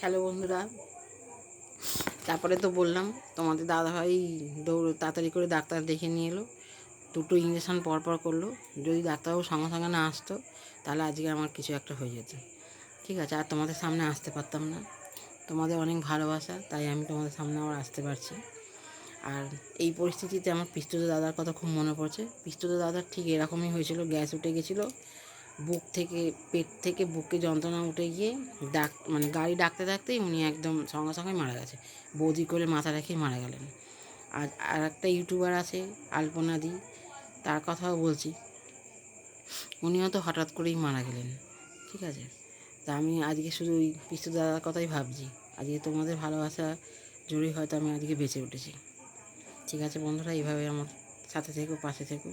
Hello বন্ধুরা, তারপরে তো বললাম তোমাদের দাদাভাই তাড়াতাড়ি করে ডাক্তার দেখে নিয়ে এলো। দুটো ইঞ্জেকশন পরপর করলো। যদি ডাক্তারবাবু সঙ্গে সঙ্গে না আসতো তাহলে আজকে আমার কিছু একটা হয়ে যেত। ঠিক আছে, আর তোমাদের সামনে আসতে পারতাম না। তোমাদের অনেক ভালোবাসা, তাই আমি তোমাদের সামনে আবার আসতে পারছি। আর এই পরিস্থিতিতে আমার পিস্তুত দাদার কথা খুব মনে পড়ছে। পিস্তুত দাদার ঠিক এরকমই হয়েছিল, গ্যাস উঠে গেছিলো বুক থেকে, পেট থেকে বুকে যন্ত্রণা উঠে গিয়ে গাড়ি ডাকতে ডাকতেই উনি একদম সঙ্গে সঙ্গে মারা গেছে। বৌদি করে মাথা রেখেই মারা গেলেন। আর একটা ইউটিউবার আছে আলপনাদি, তার কথাও বলছি। উনিও তো হঠাৎ করেই মারা গেলেন। ঠিক আছে, তা আমি আজকে শুধু ওই পিস্তু দাদার কথাই ভাবছি। আজকে তোমাদের ভালোবাসা জোরেই হয়তো আমি আজকে বেঁচে উঠেছি। ঠিক আছে বন্ধুরা, এইভাবে আমার সাথে থেকো, পাশে থেকো।